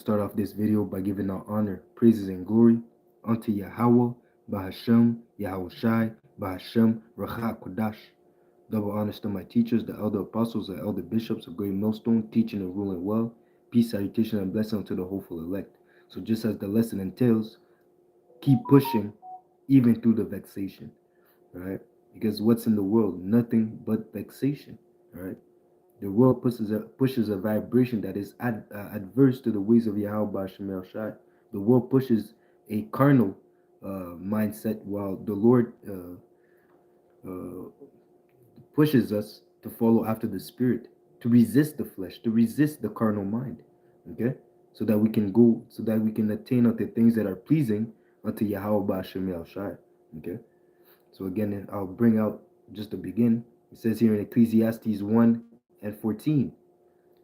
start off this video by giving our honor, praises, and glory unto Yahweh, Bahashem, Yahweh Shai, Bahashem, Racha Kodash. Double honors to my teachers, the elder apostles, the elder bishops of Great Millstone, teaching and ruling well. Peace, salutation, and blessing unto the hopeful elect. So just as the lesson entails, keep pushing even through the vexation. All right? Because what's in the world? Nothing but vexation. All right? The world pushes a vibration that is adverse to the ways of Yahweh Bashem El Shai. The world pushes a carnal mindset, while the Lord uh, pushes us to follow after the Spirit, to resist the flesh, to resist the carnal mind. Okay, so that we can attain unto things that are pleasing unto Yahweh Bashem El Shai. Okay, so again, I'll bring out just to begin. It says here in Ecclesiastes 1:14.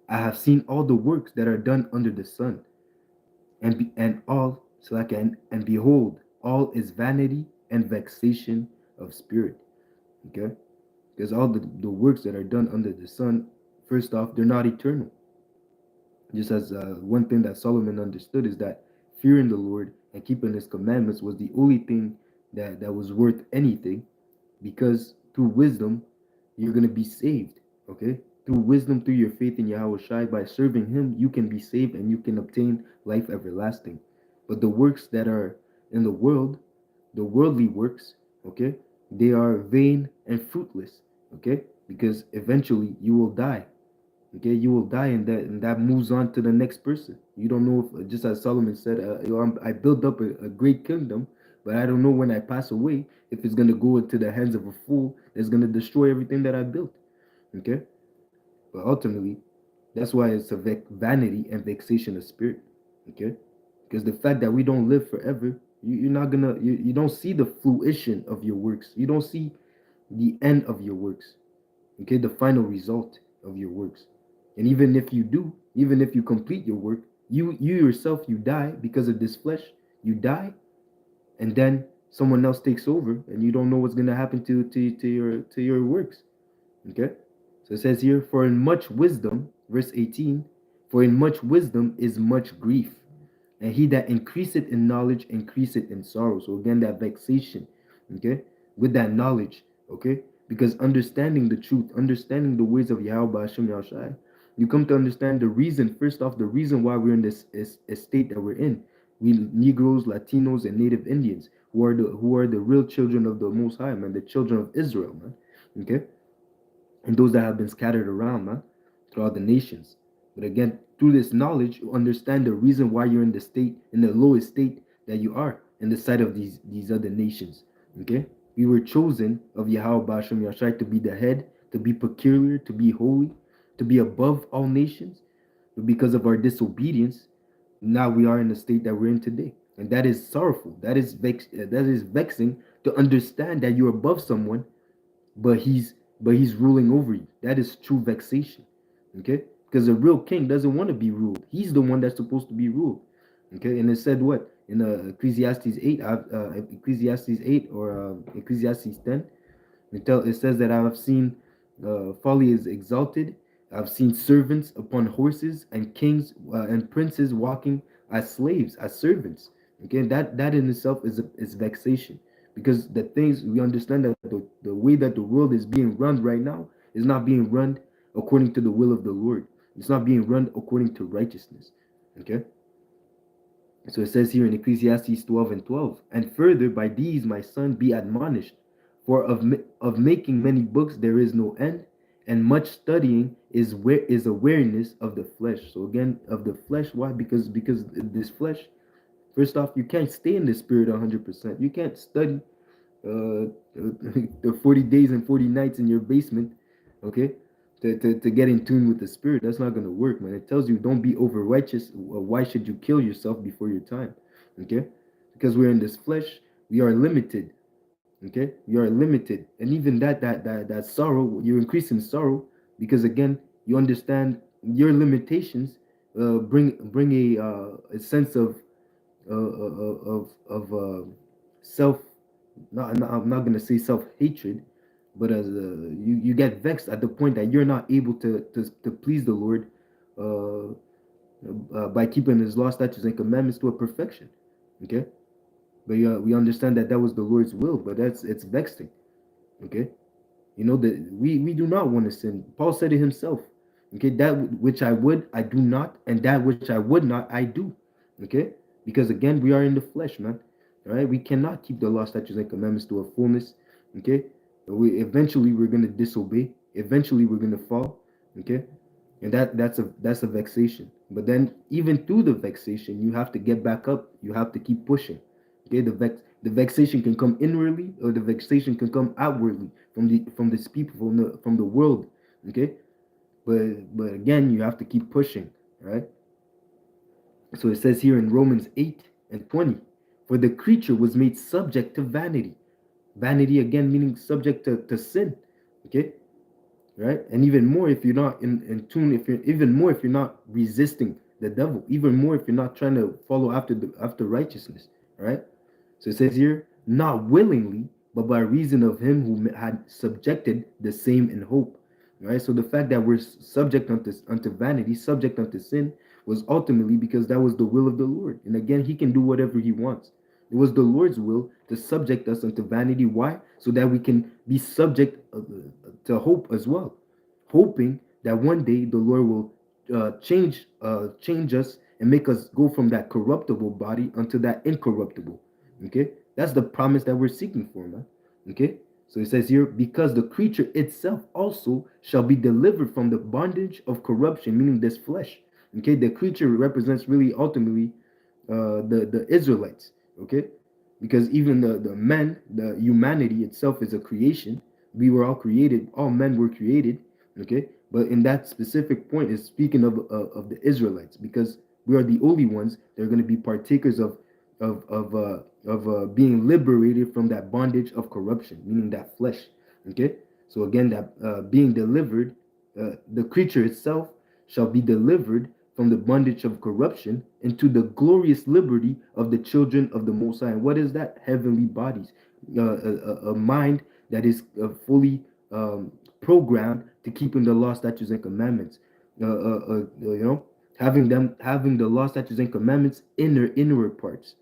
I have seen all the works that are done under the sun, and all so like and behold, all is vanity and vexation of spirit. Okay, because all the works that are done under the sun, first off, they're not eternal. Just as one thing that Solomon understood is that fearing the Lord and keeping His commandments was the only thing that was worth anything, because through wisdom you're going to be saved. Okay, through wisdom, through your faith in Yahweh Shai, by serving Him, you can be saved and you can obtain life everlasting. But the works that are in the world, the worldly works, okay, they are vain and fruitless. Okay, because eventually you will die. Okay, you will die, and that moves on to the next person. You don't know if, just as Solomon said, I built up a great kingdom, but I don't know when I pass away if it's going to go into the hands of a fool that's going to destroy everything that I built. Okay, but ultimately, that's why it's a vanity and vexation of spirit. Okay, because the fact that we don't live forever, you're not gonna, you don't see the fruition of your works. You don't see the end of your works. Okay, the final result of your works. And even if you do, even if you complete your work, you yourself, you die because of this flesh. You die, and then someone else takes over, and you don't know what's going to happen to your works. Okay, so it says here, for in much wisdom, verse 18, for in much wisdom is much grief, and he that increaseth in knowledge increaseth in sorrow. So again, that vexation, okay, with that knowledge, okay, because understanding the truth, understanding the ways of Yahweh Hashem Yahushai, you come to understand the reason. First off, the reason why we're in this state that we're in. We Negroes, Latinos, and Native Indians, who are the real children of the Most High, man, the children of Israel, man. Okay, and those that have been scattered around, man, throughout the nations. But again, through this knowledge, you understand the reason why you're in the state, in the lowest state that you are in the sight of these other nations. Okay, we were chosen of Yahweh Bashem Yashai to be the head, to be peculiar, to be holy, to be above all nations. But because of our disobedience, now we are in the state that we're in today, and that is sorrowful. That is vexing to understand that you're above someone, but he's ruling over you. That is true vexation. Okay, because a real king doesn't want to be ruled. He's the one that's supposed to be ruled. Okay, and it said what in Ecclesiastes 8, Ecclesiastes 8 or Ecclesiastes 10. It says that I have seen folly is exalted. I've seen servants upon horses and kings and princes walking as slaves, as servants. Okay, that in itself is vexation, because the things we understand that the way that the world is being run right now is not being run according to the will of the Lord. It's not being run according to righteousness. Okay, so it says here in Ecclesiastes 12:12, and further, by these, my son, be admonished, for of making many books there is no end, and much studying is awareness of the flesh. So again, of the flesh, why? Because this flesh, first off, you can't stay in the spirit 100%. You can't study the 40 days and 40 nights in your basement, okay, to get in tune with the spirit. That's not going to work, man. It tells you don't be over righteous. Why should you kill yourself before your time? Okay, because we're in this flesh, we are limited. Okay, you are limited, and even that sorrow, you're increasing sorrow, because again, you understand your limitations. Bring a sense of self, I'm not gonna say self hatred, but as you get vexed at the point that you're not able to please the Lord, uh, by keeping his law, statutes, and commandments to a perfection. Okay, but we understand that that was the Lord's will, but it's vexing. Okay, you know that we do not want to sin. Paul said it himself. Okay, that which I would, I do not, and that which I would not, I do. Okay, because again, we are in the flesh, man. All right, we cannot keep the law, statutes, and commandments to a fullness. Okay, we eventually we're gonna disobey. Eventually, we're gonna fall. Okay, and that's a vexation. But then, even through the vexation, you have to get back up. You have to keep pushing. Okay, the vexation can come inwardly, or the vexation can come outwardly from this people, from the world. Okay, but again, you have to keep pushing. Right. So it says here in Romans 8:20, for the creature was made subject to vanity. Vanity again meaning subject to sin. Okay, right? And even more if you're not in tune, if you're even more if you're not resisting the devil, even more if you're not trying to follow after righteousness, right? So it says here, not willingly, but by reason of him who had subjected the same in hope. Right? So the fact that we're subject unto vanity, subject unto sin, was ultimately because that was the will of the Lord. And again, he can do whatever he wants. It was the Lord's will to subject us unto vanity. Why? So that we can be subject to hope as well, hoping that one day the Lord will change us and make us go from that corruptible body unto that incorruptible. Okay, that's the promise that we're seeking for, man. Okay, so it says here, because the creature itself also shall be delivered from the bondage of corruption, meaning this flesh. Okay, the creature represents really ultimately the Israelites. Okay, because even the men, the humanity itself is a creation. We were all created. All men were created. Okay, but in that specific point is speaking of the Israelites, because we are the only ones that are going to be partakers of being liberated from that bondage of corruption, meaning that flesh. Okay, so again, that being delivered, the creature itself shall be delivered from the bondage of corruption into the glorious liberty of the children of the Most High. And what is that? Heavenly bodies, a mind that is fully programmed to keeping the law, statutes, and commandments. Having the law, statutes, and commandments in their inward parts,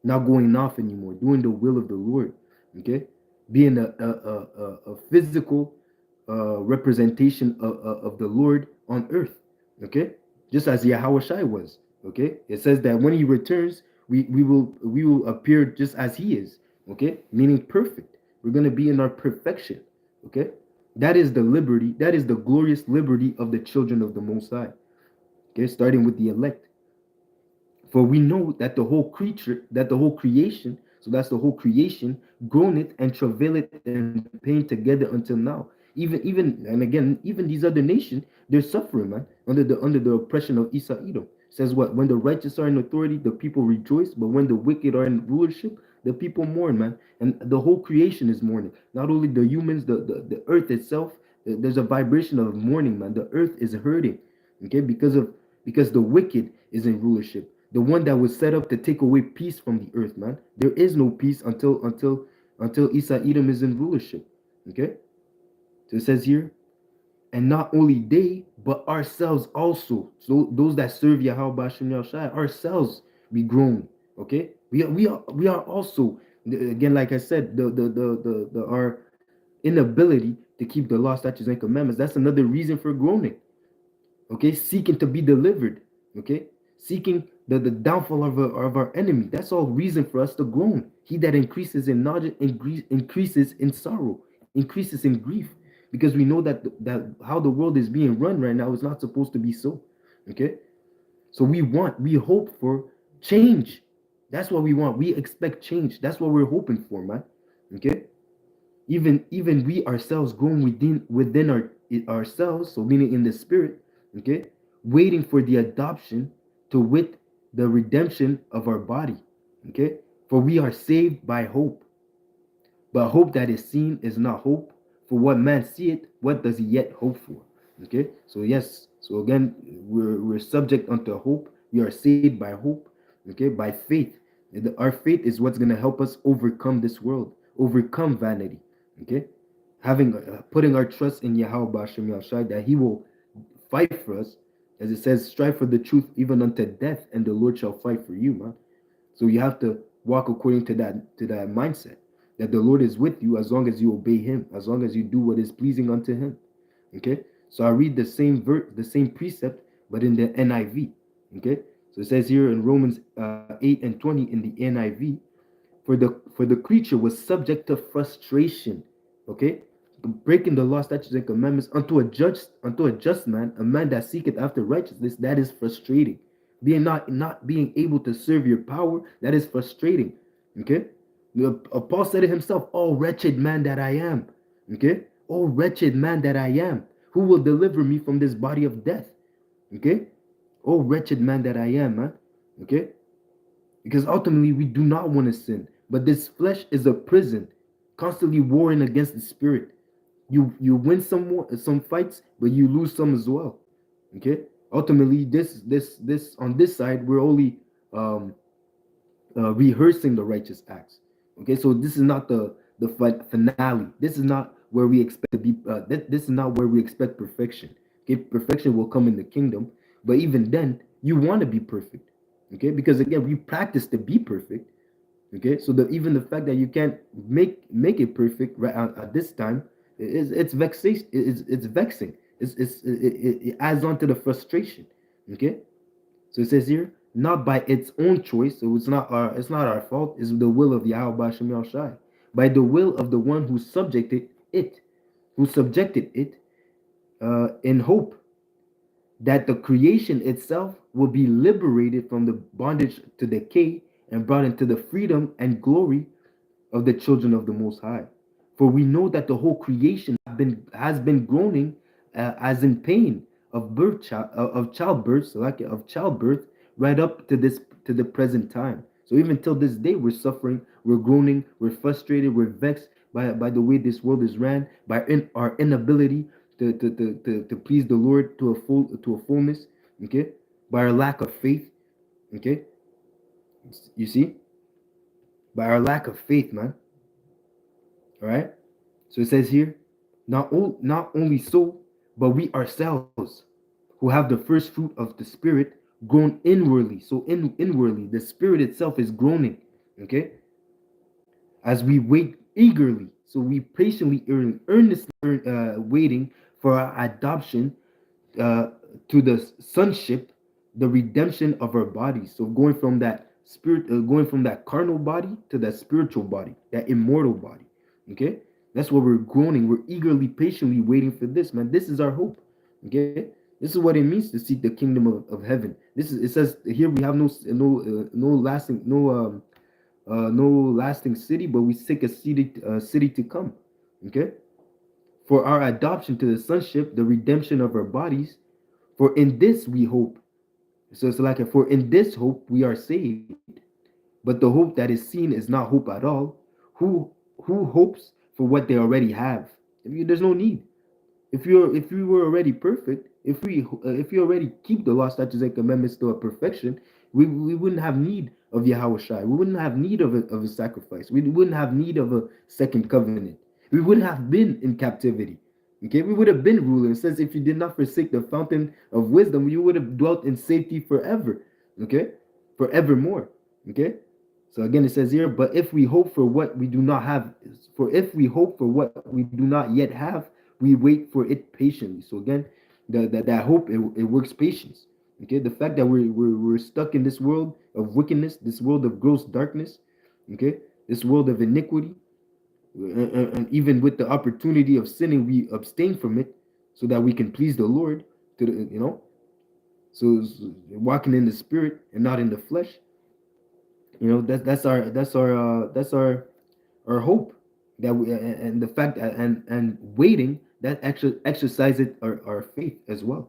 not going off anymore, doing the will of the Lord. Okay, being a physical representation of the Lord on earth. Okay, just as Yahweh Shai was. Okay, it says that when he returns, we will appear just as he is. Okay, meaning perfect. We're gonna be in our perfection. Okay, that is the liberty. That is the glorious liberty of the children of the Most High. Okay, starting with the elect. For we know that the whole creation, so that's the whole creation, groaneth and travaileth in pain together until now. And again, even these other nations, they're suffering, man, under the oppression of Esau Edom. Says what? When the righteous are in authority, the people rejoice, but when the wicked are in rulership, the people mourn, man. And the whole creation is mourning. Not only the humans, the earth itself, there's a vibration of mourning, man. The earth is hurting, okay, because the wicked is in rulership, the one that was set up to take away peace from the earth, man. There is no peace until Esau Edom is in rulership. Okay, so it says here, and not only they, but ourselves also. So those that serve Yahweh Bashem Yahushai, ourselves we groan. Okay, we are also, again, like I said, the our inability to keep the law, statutes, and commandments. That's another reason for groaning. Okay, seeking to be delivered. Okay, seeking the downfall of our enemy. That's all reason for us to groan. He that increases in knowledge increases in sorrow, increases in grief, because we know that how the world is being run right now is not supposed to be so. Okay, so we hope for change. That's what we want. We expect change. That's what we're hoping for, man. Okay, even we ourselves growing within ourselves, so meaning in the spirit. Okay, waiting for the adoption, to wit, the redemption of our body. Okay, for we are saved by hope, but hope that is seen is not hope. For what man seeth, what does he yet hope for? Okay, so yes, so again, we're subject unto hope. We are saved by hope. Okay, by faith. Our faith is what's going to help us overcome this world, overcome vanity. Okay, having putting our trust in Yahweh Bashem Yahushai, that he will fight for us, As it says, strive for the truth even unto death, and the Lord shall fight for you, man. So you have to walk according to that mindset that the Lord is with you as long as you obey Him, as long as you do what is pleasing unto Him. Okay. So I read the same the same precept, but in the NIV. Okay. So it says here in Romans 8:20 in the NIV, for the creature was subject to frustration. Okay. Breaking the law, statutes, and commandments unto a just man, a man that seeketh after righteousness, that is frustrating. Being not being able to serve your power, that is frustrating. Okay. Paul said it himself, "Oh wretched man that I am." Okay. "Oh wretched man that I am, who will deliver me from this body of death?" Okay. "Oh wretched man that I am," man. Okay. Because ultimately we do not want to sin, but this flesh is a prison, constantly warring against the spirit. You win some fights, but you lose some as well. Okay. Ultimately, this on this side, we're only um rehearsing the righteous acts. Okay, so this is not the finale. This is not where we expect to be. This is not where we expect perfection. Okay, perfection will come in the kingdom, but even then, you want to be perfect. Okay, because again, we practice to be perfect. Okay, so even the fact that you can't make it perfect right at this time is it's vexation. It's vexing. It adds on to the frustration. Okay, so it says here, not by its own choice, so it's not our fault, it's the will of Yahweh Bashem Yahushai. By the will of the one who subjected it in hope that the creation itself will be liberated from the bondage to decay and brought into the freedom and glory of the children of the Most High. For we know that the whole creation has been groaning as in pain of of childbirth, so like of childbirth, right up to the present time. So even till this day, we're suffering, we're groaning, we're frustrated, we're vexed by the way this world is ran, by our inability to please the Lord to a fullness. Okay, by our lack of faith. Okay, you see, by our lack of faith, man. All right. So it says here, not only so, but we ourselves who have the first fruit of the Spirit grown inwardly. So inwardly, the Spirit itself is groaning. Okay. As we wait eagerly. So we patiently, earnestly waiting for our adoption uh, to the sonship, the redemption of our bodies. So going from that carnal body to that spiritual body, that immortal body. Okay, that's what we're groaning. We're eagerly, patiently waiting for this, man. This is our hope. Okay, this is what it means to seek the kingdom of heaven. This is, it says here, we have no lasting city, but we seek a city to come. Okay, for our adoption to the sonship, the redemption of our bodies. For in this we hope. So it's like, for in this hope we are saved. But the hope that is seen is not hope at all. Who who hopes for what they already have? I mean, there's no need. If you were already perfect, if you already keep the law, statutes, and commandments to a perfection, we wouldn't have need of Yahweh Shai. We wouldn't have need of a sacrifice. We wouldn't have need of a second covenant. We wouldn't have been in captivity. Okay, we would have been ruling. It says, if you did not forsake the fountain of wisdom, you would have dwelt in safety forever. Okay, forevermore. Okay, so again, it says here, but if we hope for what we do not have, for if we hope for what we do not yet have, we wait for it patiently. So again, that hope, it works patience. Okay, the fact that we're stuck in this world of wickedness, this world of gross darkness, okay, this world of iniquity, and even with the opportunity of sinning, we abstain from it so that we can please the Lord. To the, walking in the spirit and not in the flesh. That's our hope, that we, and the fact, and waiting, that actually exercises our faith as well.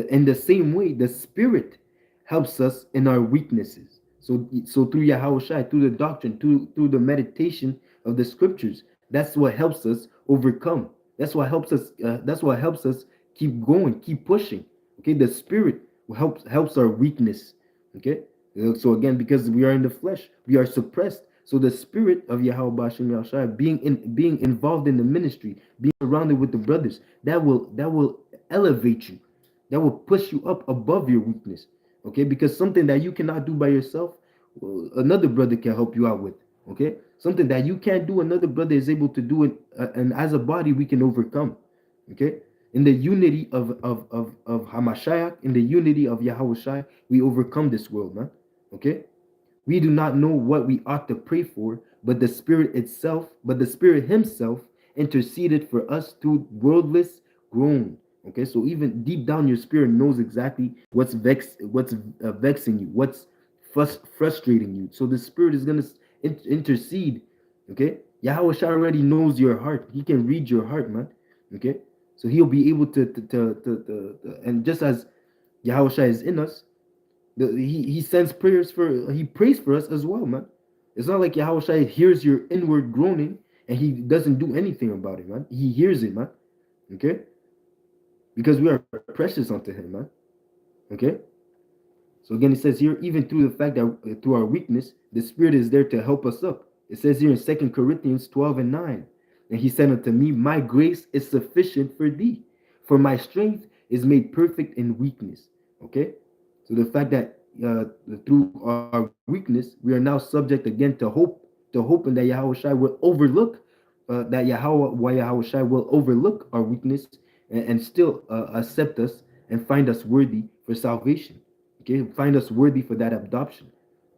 In the same way, the Spirit helps us in our weaknesses. So through Yahweh Shai, through the doctrine, through the meditation of the scriptures, that's what helps us overcome. That's what helps us keep going, keep pushing. Okay, the Spirit helps our weakness. Okay, so again, because we are in the flesh, we are suppressed. So the Spirit of Yahweh Bashem Yahushua, being involved in the ministry, being surrounded with the brothers, that will elevate you. that will push you up above your weakness. Okay, because something that you cannot do by yourself, another brother can help you out with. Okay, something that you can't do, another brother is able to do it, and as a body we can overcome. Okay, in the unity of Hamashiach, in the unity of Yahushai, we overcome this world, man. Okay, we do not know what we ought to pray for, but the Spirit Himself interceded for us through wordless groan. Okay, so even deep down, your spirit knows exactly what's vexing you, what's frustrating you. So the Spirit is gonna intercede. Okay, Yahweh already knows your heart. He can read your heart, man. Okay, so He'll be able and just as Yahweh is in us, he sends prayers he prays for us as well, man. It's not like Yahweh hears your inward groaning and he doesn't do anything about it, man. He hears it, man. Okay? Because we are precious unto him, man. Okay? So again, it says here, even through the fact that through our weakness, the Spirit is there to help us up. It says here in 2 Corinthians 12 and 9, and he said unto me, my grace is sufficient for thee, for my strength is made perfect in weakness. Okay? So the fact that through our weakness, we are now subject again to hoping that Yahweh Shai will overlook Yahweh Shai will overlook our weakness and still accept us and find us worthy for salvation. Okay, find us worthy for that adoption.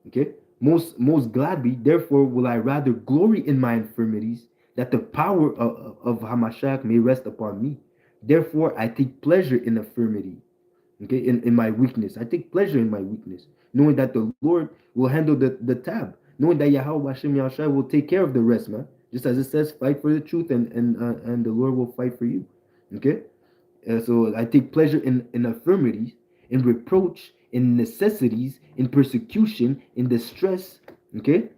Okay, most gladly, therefore, will I rather glory in my infirmities, that the power of Hamashiach may rest upon me. Therefore, I take pleasure in infirmity, okay, in my weakness. I take pleasure in my weakness, knowing that the Lord will handle the tab, knowing that Yahweh Hashem Yahushua will take care of the rest, man. Just as it says, fight for the truth, and the Lord will fight for you. Okay, so I take pleasure in infirmities, in reproach, in necessities, in persecution, in distress. Okay,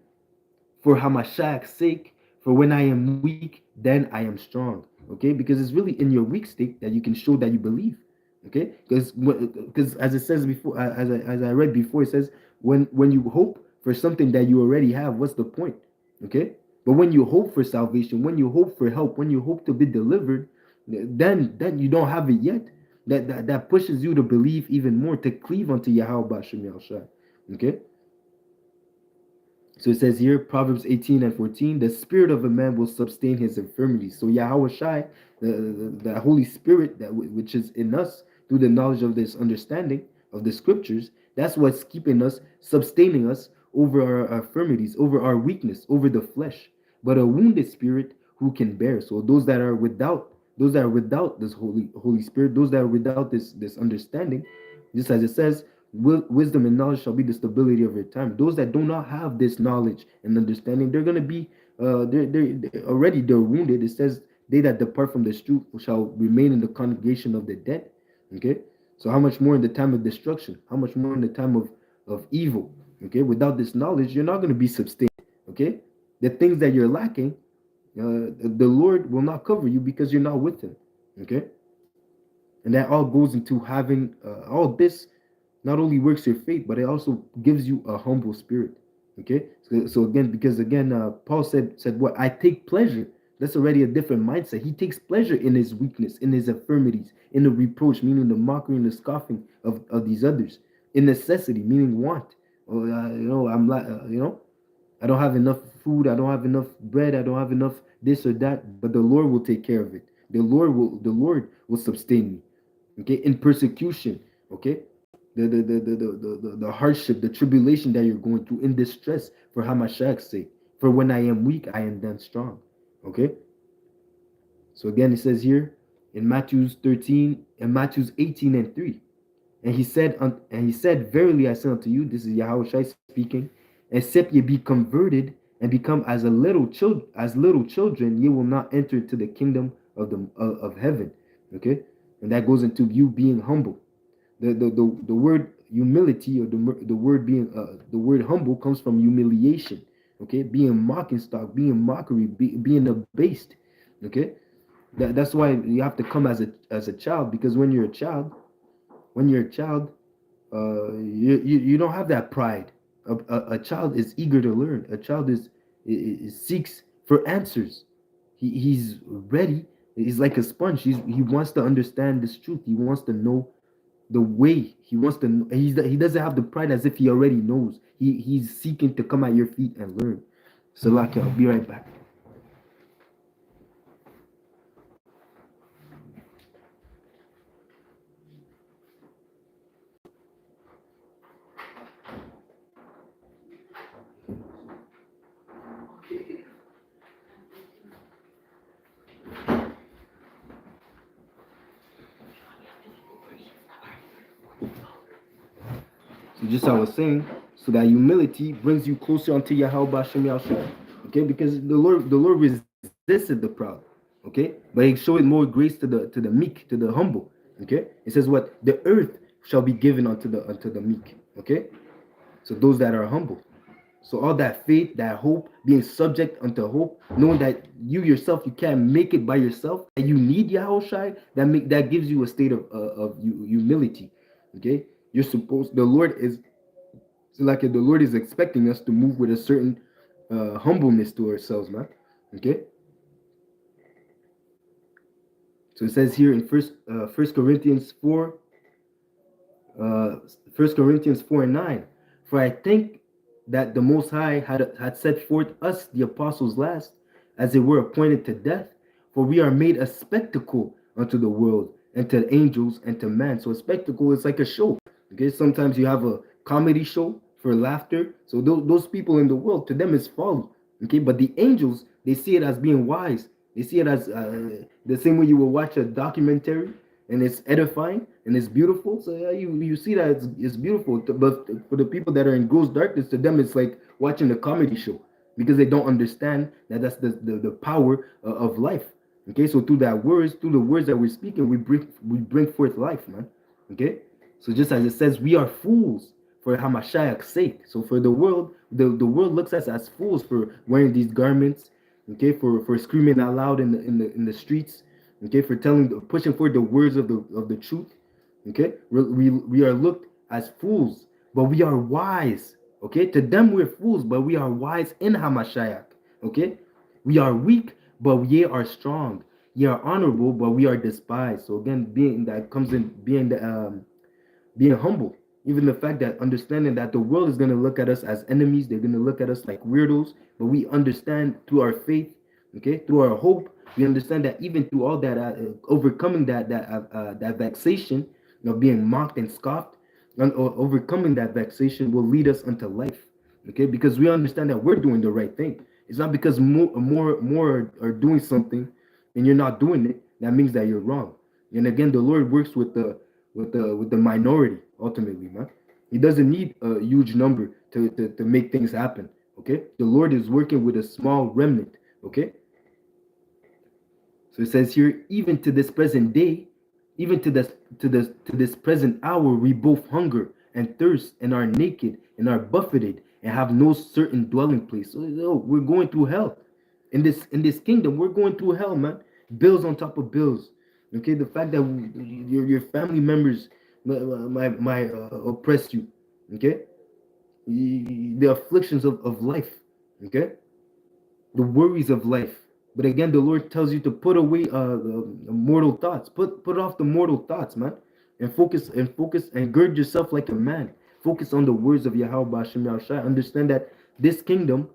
for Hamashiach's sake. For when I am weak, then I am strong. Okay, because it's really in your weak state that you can show that you believe. Okay, because as it says before, as I read before, it says when you hope for something that you already have, what's the point? Okay, but when you hope for salvation, when you hope for help, when you hope to be delivered, then you don't have it yet. That pushes you to believe even more, to cleave unto Yahweh Bashem Yahushua. Okay, so it says here, Proverbs 18 and 14, the spirit of a man will sustain his infirmities. So Yahweh Shai, the Holy Spirit which is in us through the knowledge of this understanding of the scriptures, that's what's keeping us, sustaining us over our infirmities, over our weakness, over the flesh. But a wounded spirit who can bear. So those that are without this Holy Spirit, those that are without this understanding, just as it says, wisdom and knowledge shall be the stability of your time. Those that do not have this knowledge and understanding, they're going to be they're wounded. It says, they that depart from the truth shall remain in the congregation of the dead. Okay, so how much more in the time of destruction, how much more in the time of evil? Okay, without this knowledge, you're not going to be sustained. Okay, the things that you're lacking, the Lord will not cover you because you're not with him. Okay, and that all goes into having all this not only works your faith, but it also gives you a humble spirit. Okay, so again, because again, Paul said what, I take pleasure. That's already a different mindset. He takes pleasure in his weakness, in his infirmities, in the reproach, meaning the mockery and the scoffing of these others, in necessity, meaning want. I'm like, I don't have enough food, I don't have enough bread, I don't have enough this or that, but the Lord will take care of it. The Lord will sustain me. Okay, in persecution. Okay, the hardship, the tribulation that you're going through, in distress, for Hamashiach's sake. For when I am weak, I am then strong. Okay, so again, it says here in Matthew 13 and Matthew 18 and 3. And he said, verily I say unto you, this is Yahweh speaking, except ye be converted and become as little children, ye will not enter into the kingdom of heaven. Okay, and that goes into you being humble. The word humility, or the word being the word humble, comes from humiliation. Okay, being mocking stock, being mockery, being abased. Okay, that's why you have to come as a child, because when you're a child, you don't have that pride. A child is eager to learn. A child is seeks for answers. He's ready. He's like a sponge. He wants to understand this truth. He wants to know. the way. He wants to. He doesn't have the pride as if he already knows. He's seeking to come at your feet and learn. So, like, I'll be right back. So just as I was saying, so that humility brings you closer unto Yahweh Bashem Yahshua. Okay, because the Lord resisted the proud. Okay, but he showed more grace to the meek, to the humble. Okay, it says what the earth shall be given unto the meek. Okay, so those that are humble. So all that faith, that hope, being subject unto hope, knowing that you yourself you can't make it by yourself, that you need Yahushai, that gives you a state of humility. Okay, you're supposed. The Lord is like the Lord is expecting us to move with a certain humbleness to ourselves, man. Okay, so it says here in First Corinthians 4, uh, 1 Corinthians 4 and 9. For I think that the Most High had set forth us, the apostles, last, as it were appointed to death. For we are made a spectacle unto the world, and to angels, and to man. So a spectacle is like a show. Okay, sometimes you have a comedy show for laughter. So those people in the world, to them, is folly. Okay, but the angels, they see it as being wise. They see it as the same way you will watch a documentary and it's edifying and it's beautiful. So yeah, you see that it's beautiful. But for the people that are in gross darkness, to them it's like watching a comedy show because they don't understand that that's the power of life. Okay, so through the words that we're speaking, we bring forth life, man. Okay, so just as it says, we are fools for Hamashiach's sake. So for the world, the world looks at us as fools for wearing these garments. Okay, for screaming out loud in the streets. Okay, for pushing forward the words of the truth. Okay, we are looked as fools, but we are wise. Okay, to them we're fools, but we are wise in Hamashiach. Okay, we are weak, but ye are strong. Ye are honorable, but we are despised. So again, being that comes in being humble. Even the fact that understanding that the world is going to look at us as enemies, they're going to look at us like weirdos, but we understand through our faith, okay, through our hope, we understand that even through all that, overcoming that vexation of being mocked and scoffed, and overcoming that vexation will lead us unto life, okay, because we understand that we're doing the right thing. It's not because more are doing something and you're not doing it that means that you're wrong. And again, the Lord works with the minority ultimately, man. He doesn't need a huge number to make things happen. Okay, the Lord is working with a small remnant. Okay, so it says here, even to this present day, even to this present hour, we both hunger and thirst and are naked and are buffeted and have no certain dwelling place. So we're going through hell in this kingdom. We're going through hell, man. Bills on top of bills. Okay, the fact that your family members oppress you. Okay, the afflictions of life. Okay, the worries of life. But again, the Lord tells you to put away the mortal thoughts. Put off the mortal thoughts, man, and focus and gird yourself like a man. Focus on the words of Yahweh Bashem Yahushua. Understand that this kingdom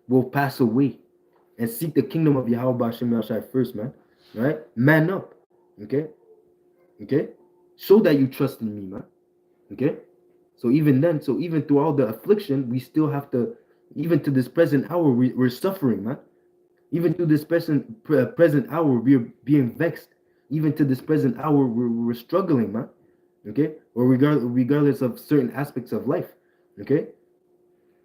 will pass away, and seek the kingdom of Yahweh Bashem Yahushua first, man. Right? Man up. Okay. Okay. Show that you trust in me, man. Okay. So even then, so even through all the affliction, we still have to, even to this present hour, we're suffering, man. Even to this present hour, we're being vexed. Even to this present hour, we're struggling, man. Okay, or regardless of certain aspects of life. Okay,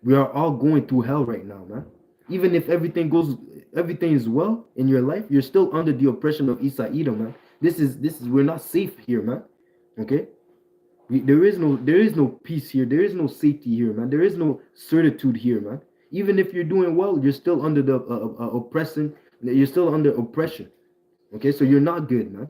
we are all going through hell right now, man. Even if everything is well in your life, you're still under the oppression of Isa Edom, man. This is we're not safe here, man. Okay, there is no peace here. There is no safety here, man. There is no certitude here, man. Even if you're doing well, you're still under the oppression. You're still under oppression. Okay, so you're not good, man.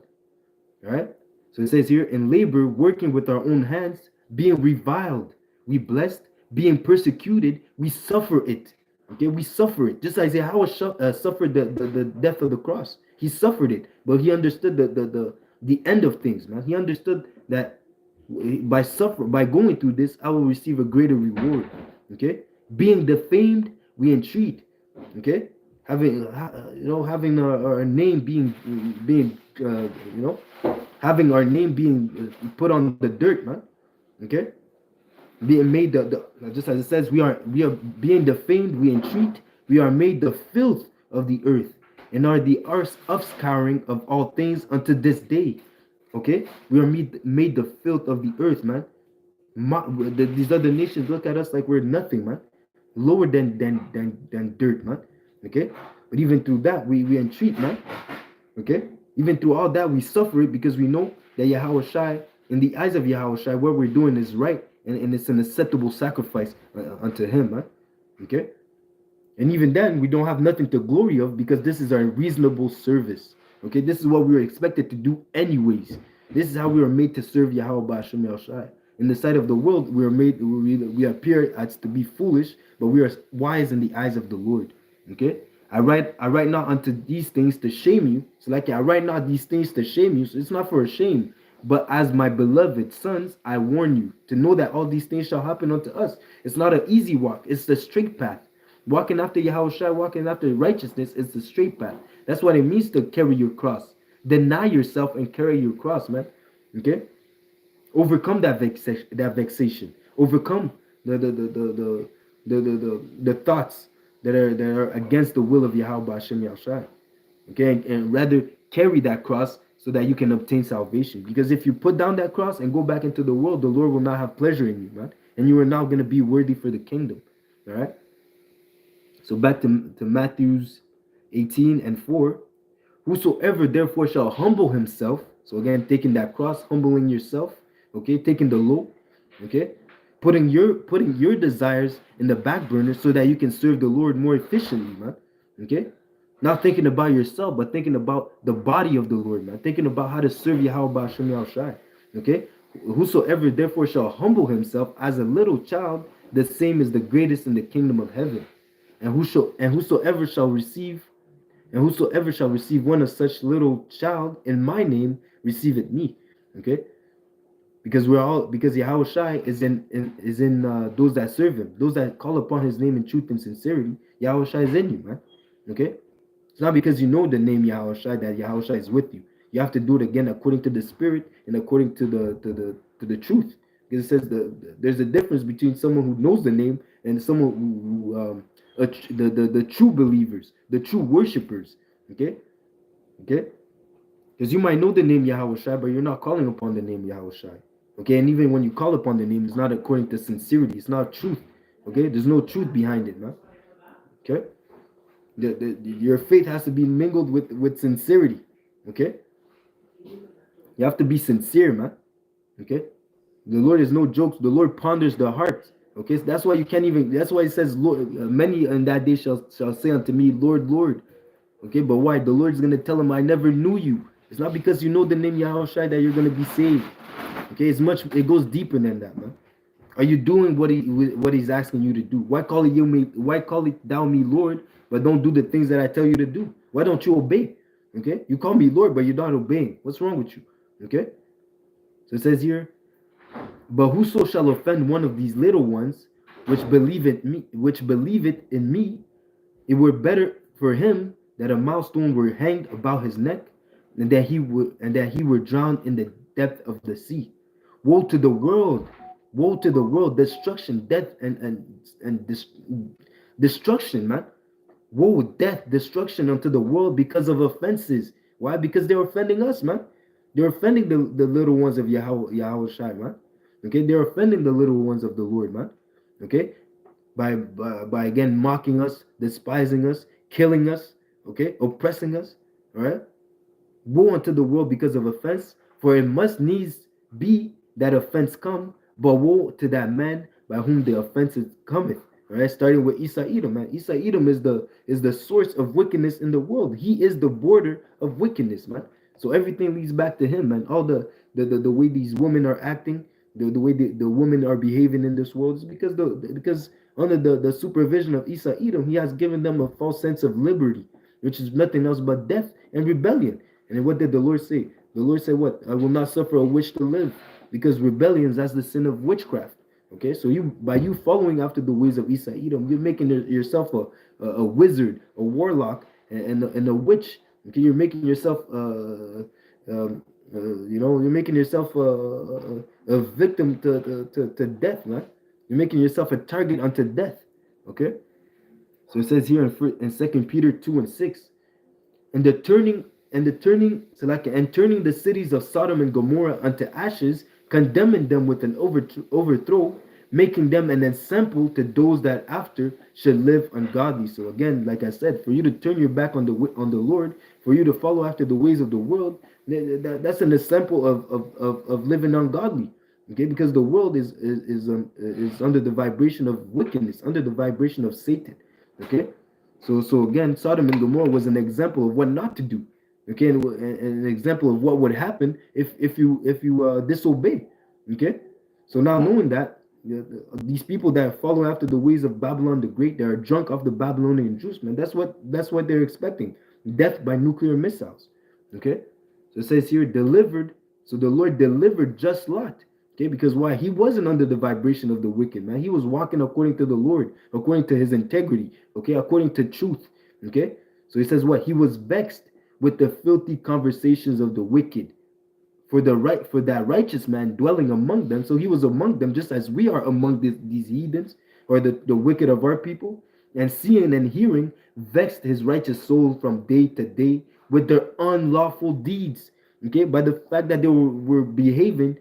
All right. So it says here, in labor, working with our own hands, being reviled, we blessed, being persecuted, we suffer it. Okay, we suffer it. Just as Yahweh suffered the death of the cross. He suffered it, but he understood the end of things, man. He understood that By going through this, I will receive a greater reward. Okay, being defamed, we entreat. Okay, having our name being having our name being put on the dirt, man. Okay, being made just as it says, we are being defamed, we entreat, we are made the filth of the earth, and are the offscouring of all things unto this day. Okay, we are made the filth of the earth, man. These other nations look at us like we're nothing, man. Lower than dirt, man. Okay, but even through that, we entreat, man. Okay, even through all that, we suffer it because we know that Yahweh Shai, in the eyes of Yahweh Shai, what we're doing is right, and it's an acceptable sacrifice unto Him, man. Okay, and even then, we don't have nothing to glory of because this is our reasonable service. Okay, this is what we were expected to do anyways. This is how we were made to serve Yahweh Ba'Shem Yahushai. In the sight of the world, we appear as to be foolish, but we are wise in the eyes of the Lord. Okay, I write not unto these things to shame you. So like I write not these things to shame you. So it's not for a shame, but as my beloved sons, I warn you to know that all these things shall happen unto us. It's not an easy walk; it's the straight path. Walking after Yahushua, walking after righteousness is the straight path. That's what it means to carry your cross. Deny yourself and carry your cross, man. Okay? Overcome that vexation. Overcome the thoughts that are against the will of Yahweh Hashem Yahushua. Okay, and rather carry that cross so that you can obtain salvation. Because if you put down that cross and go back into the world, the Lord will not have pleasure in you, man. And you are now going to be worthy for the kingdom. All right. So back to Matthew's 18:4. Whosoever therefore shall humble himself, so again, taking that cross, humbling yourself, okay, taking the low, okay, putting your desires in the back burner so that you can serve the Lord more efficiently, man. Okay, not thinking about yourself, but thinking about the body of the Lord, man. Thinking about how to serve Yahweh Ba'Shem Yahushai. Okay, whosoever therefore shall humble himself as a little child, the same is the greatest in the kingdom of heaven. And whosoever shall receive one of such little child in my name, receive it me. Okay, because Yahweh Shai is in those that serve Him, those that call upon His name in truth and sincerity. Yahweh Shai is in you, man. Okay, it's not because you know the name Yahweh Shai that Yahweh Shai is with you. You have to do it again according to the Spirit and according to the truth. Because it says there's a difference between someone who knows the name and someone the true believers, the true worshipers. Okay, okay, because you might know the name Yahweh Shai, but you're not calling upon the name Yahweh Shai. Okay, and even when you call upon the name, it's not according to sincerity. It's not truth. Okay, there's no truth behind it, man. Okay, your faith has to be mingled with sincerity. Okay, you have to be sincere, man. Okay, the Lord is no jokes. The Lord ponders the heart. Okay, so that's why you can't even. That's why it says, "Lord, many in that day shall say unto me, Lord, Lord." Okay, but why? The Lord's gonna tell him, "I never knew you." It's not because you know the name Yahweh Shai that you're gonna be saved. Okay, it goes deeper than that, man. Are you doing what He's asking you to do? Why call it you me? Why call it thou me Lord, but don't do the things that I tell you to do? Why don't you obey? Okay, you call me Lord, but you're not obeying. What's wrong with you? Okay, so it says here, but whoso shall offend one of these little ones, which believe it in me, it were better for him that a milestone were hanged about his neck, and that he were drowned in the depth of the sea. Woe to the world! Woe to the world! Destruction, death, and destruction, man. Woe, death, destruction unto the world because of offenses. Why? Because they're offending us, man. They're offending the little ones of Yahweh Shai, man. Okay, they're offending the little ones of the Lord, man. Okay, by again mocking us, despising us, killing us, okay, oppressing us. All right. Woe unto the world because of offense, for it must needs be that offense come, but woe to that man by whom the offense cometh. All right, starting with Esau Edom, man. Esau Edom is the source of wickedness in the world. He is the border of wickedness, man. So everything leads back to him, man. All the way these women are acting, the way the women are behaving in this world is because under the supervision of Esau Edom, he has given them a false sense of liberty, which is nothing else but death and rebellion. And what did the Lord say? The Lord said, what? I will not suffer a wish to live. Because rebellions, that's the sin of witchcraft. Okay, so you by you following after the ways of Esau Edom, you're making yourself a wizard, a warlock, and a witch. Okay, you're making yourself you're making yourself a victim to death, man. You're making yourself a target unto death. Okay, so it says here in Second Peter 2:6, and turning the cities of Sodom and Gomorrah unto ashes, condemning them with an overthrow, making them an example to those that after should live ungodly. So again, like I said, for you to turn your back on the Lord, for you to follow after the ways of the world, that's an example of living ungodly. Okay, because the world is under the vibration of wickedness, under the vibration of Satan. Okay, so again, Sodom and Gomorrah was an example of what not to do. Okay, and an example of what would happen if you disobey. Okay, so now knowing that these people that follow after the ways of Babylon the Great, they are drunk off the Babylonian juice, man. That's what they're expecting: death by nuclear missiles. Okay, so it says here delivered. So the Lord delivered just Lot. Okay, because why? He wasn't under the vibration of the wicked, man. He was walking according to the Lord, according to his integrity, okay, according to truth. Okay, so he says what? He was vexed with the filthy conversations of the wicked, for that righteous man dwelling among them. So he was among them, just as we are among these heathens, or the wicked of our people, and seeing and hearing vexed his righteous soul from day to day with their unlawful deeds. Okay, by the fact that they were behaving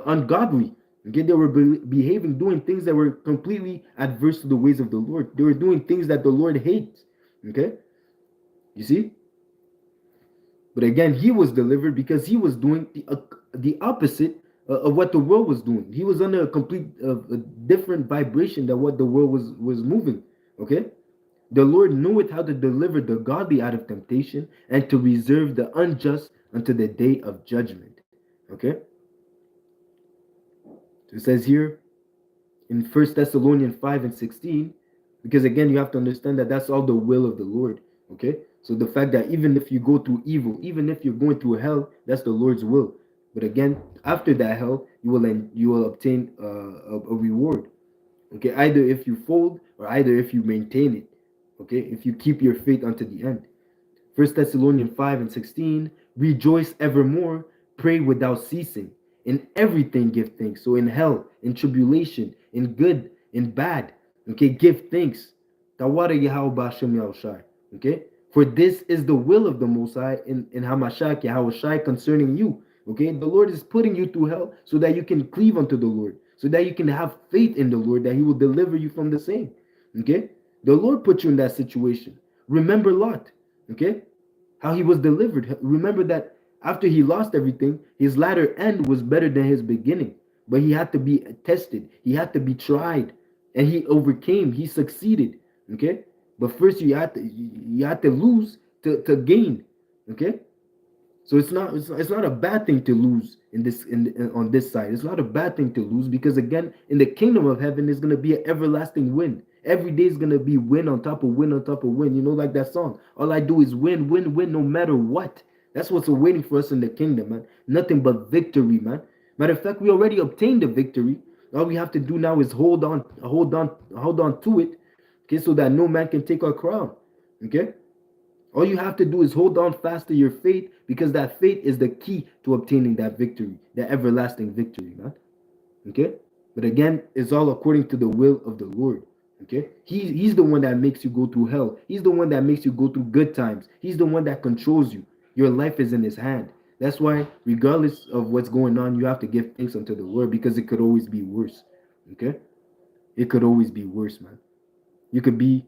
ungodly. Okay, they were behaving, doing things that were completely adverse to the ways of the Lord. They were doing things that the Lord hates. Okay, you see. But again, he was delivered because he was doing the opposite of what the world was doing. He was under a complete a different vibration than what the world was moving. Okay, the Lord knoweth how to deliver the godly out of temptation and to reserve the unjust unto the day of judgment. Okay, so it says here in First Thessalonians 5:16, because again, you have to understand that that's all the will of the Lord. Okay, so the fact that even if you go through evil, even if you're going through hell, that's the Lord's will. But again, after that hell, you will obtain a reward. Okay, either if you fold or either if you maintain it. Okay, if you keep your faith unto the end. First Thessalonians 5:16, rejoice evermore, pray without ceasing. In everything give thanks. So in hell, in tribulation, in good, in bad, okay, give thanks. Tawara Yahweh Bashem Yahushai. Okay? For this is the will of the Most High in Hamashach Yahushai concerning you. Okay? The Lord is putting you through hell so that you can cleave unto the Lord, so that you can have faith in the Lord, that He will deliver you from the same. Okay? The Lord put you in that situation. Remember Lot. Okay, how he was delivered. Remember that after he lost everything, his latter end was better than his beginning. But he had to be tested, he had to be tried, and he overcame, he succeeded. Okay, but first you had to lose to gain. Okay, so it's not a bad thing to lose on this side. It's not a bad thing to lose, because again, in the kingdom of heaven, is going to be an everlasting win. Every day is going to be win on top of win on top of win. You know, like that song. All I do is win, win, win, no matter what. That's what's waiting for us in the kingdom, man. Nothing but victory, man. Matter of fact, we already obtained the victory. All we have to do now is hold on, hold on to it, okay, so that no man can take our crown. Okay. All you have to do is hold on fast to your faith, because that faith is the key to obtaining that victory, that everlasting victory, man. Okay? But again, it's all according to the will of the Lord. Okay? He's the one that makes you go through hell. He's the one that makes you go through good times. He's the one that controls you. Your life is in his hand. That's why, regardless of what's going on, you have to give thanks unto the Lord, because it could always be worse. Okay? It could always be worse, man. You could be,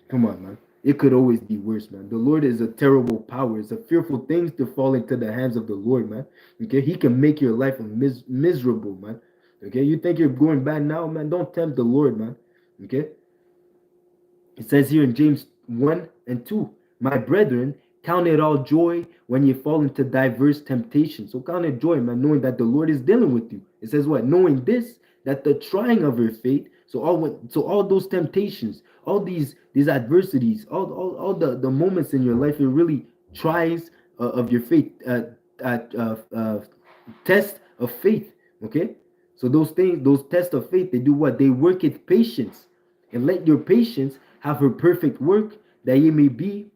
come on, man. It could always be worse, man. The Lord is a terrible power. It's a fearful thing to fall into the hands of the Lord, man. Okay, He can make your life miserable, man. Okay, you think you're going bad now, man? Don't tempt the Lord, man. Okay, it says here in James 1:2, my brethren, count it all joy when you fall into diverse temptations. So count it joy, man, knowing that the Lord is dealing with you. It says what? Knowing this, that the trying of your faith, so all those temptations, all these adversities, all the moments in your life, it really tries of your faith, test of faith. Okay, so those things, those tests of faith, they do what? They work with patience, and let your patience have her perfect work, that ye may be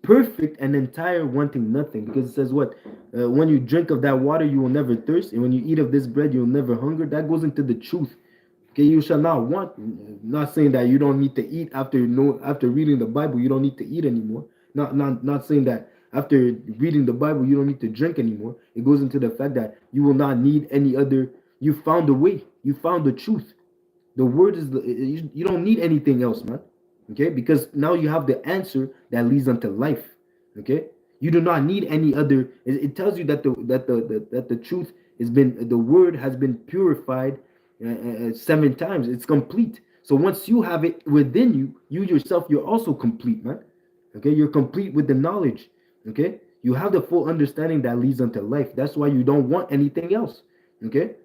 perfect and entire, wanting nothing. Because it says what? When you drink of that water, you will never thirst, and when you eat of this bread, you will never hunger. That goes into the truth. Okay, you shall not want. Not saying that you don't need to eat after reading the Bible, you don't need to eat anymore. Not saying that after reading the Bible, you don't need to drink anymore. It goes into the fact that you will not need any other. You found the way. You found the truth. The word is you don't need anything else, man. Okay, because now you have the answer that leads unto life. Okay, you do not need any other. It tells you that the truth has been, the word has been purified 7 times. It's complete. So once you have it within you, you yourself, you're also complete, man. Okay, you're complete with the knowledge. Okay, you have the full understanding that leads unto life. That's why you don't want anything else. Okay,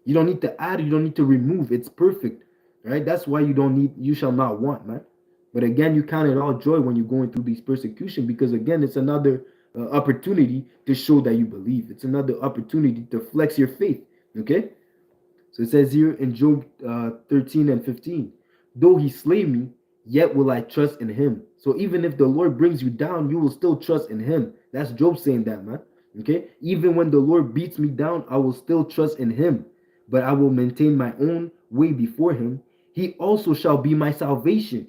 you don't need to add, you don't need to remove. It's perfect, right? That's why you don't need, you shall not want, man. But again, you count it all joy when you're going through these persecution, because again, it's another opportunity to show that you believe. It's another opportunity to flex your faith. Okay, so it says here in Job 13 and 15, though he slay me, yet will I trust in him. So even if the Lord brings you down, you will still trust in him. That's Job saying that, man. Okay, even when the Lord beats me down, I will still trust in him, but I will maintain my own way before him. He also shall be my salvation.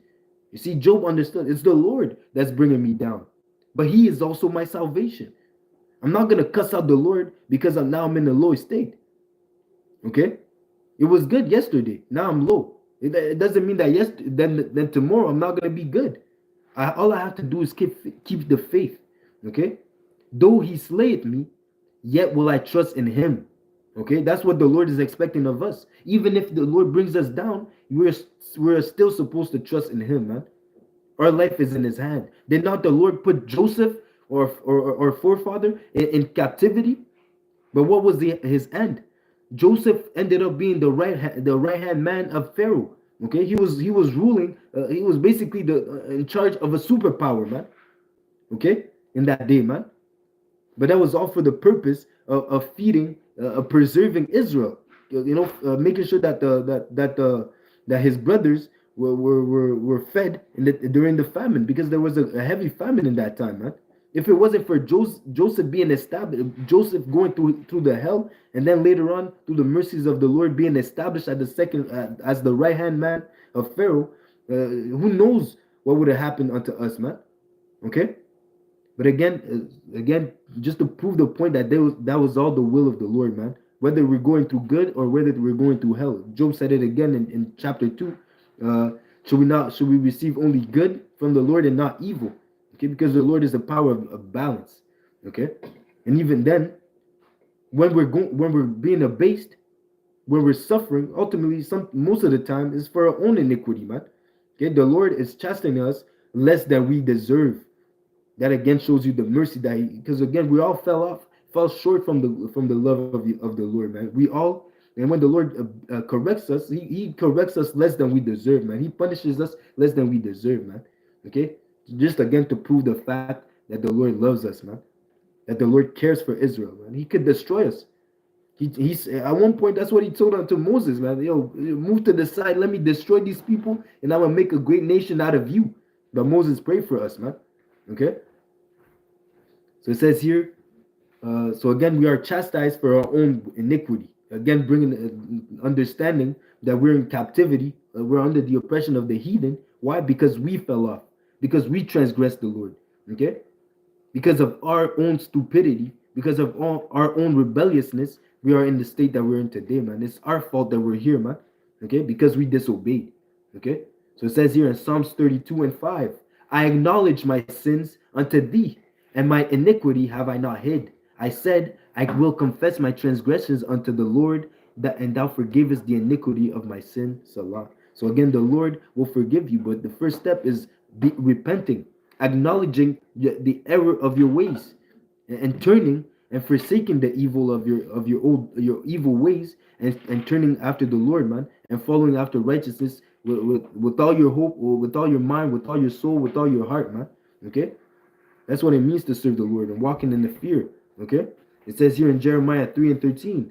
You see, Job understood it's the Lord that's bringing me down, but he is also my salvation. I'm not going to cuss out the Lord because I'm in a low state. Okay, it was good yesterday, now I'm low. It doesn't mean that then tomorrow I'm not going to be good. All I have to do is keep the faith. Okay, though he slayeth me, yet will I trust in him. Okay, that's what the Lord is expecting of us. Even if the Lord brings us down, we're still supposed to trust in him, man. Our life is in his hand. Did not the Lord put Joseph or forefather in captivity? But what was his end? Joseph ended up being the right hand man of Pharaoh. Okay, he was ruling. He was basically in charge of a superpower, man. Okay, in that day, man. But that was all for the purpose of feeding, preserving Israel. Making sure that his brothers were fed during the famine, because there was a heavy famine in that time, man. If it wasn't for Joseph being established, Joseph going through the hell, and then later on through the mercies of the Lord being established at the second as the right hand man of Pharaoh, who knows what would have happened unto us, man? Okay. But again, just to prove the point that that was all the will of the Lord, man. Whether we're going through good or whether we're going through hell. Job said it again in chapter 2. Should we receive only good from the Lord and not evil? Okay, because the Lord is the power of balance. Okay, and even then, when we're being abased, when we're suffering, ultimately, most of the time is for our own iniquity, man. Okay, the Lord is chastening us less than we deserve. That again shows you the mercy that because again we all fell short from the love of the Lord, man. We all, and when the Lord corrects us, he corrects us less than we deserve, man. He punishes us less than we deserve, man. Okay, just again to prove the fact that the Lord loves us, man. That the Lord cares for Israel, man. He could destroy us. He's at one point, that's what he told unto Moses, man. Yo, move to the side, let me destroy these people, and I'm gonna make a great nation out of you. But Moses prayed for us, man. Okay, so it says here, so again, we are chastised for our own iniquity. Again, bringing understanding that we're in captivity, we're under the oppression of the heathen. Why? Because we fell off, because we transgressed the Lord. Okay, because of our own stupidity, because of our own rebelliousness, we are in the state that we're in today, man. It's our fault that we're here, man. Okay, because we disobeyed. Okay, so it says here in Psalms 32 and 5, I acknowledge my sins unto thee, and my iniquity have I not hid. I said, I will confess my transgressions unto the Lord, and thou forgivest the iniquity of my sin. Salah. So again, the Lord will forgive you, but the first step is repenting, acknowledging the error of your ways, and turning and forsaking the evil of your evil ways, and turning after the Lord, man, and following after righteousness with all your hope, or with all your mind, with all your soul, with all your heart, man. Okay, that's what it means to serve the Lord and walking in the fear. Okay, it says here in Jeremiah 3 and 13,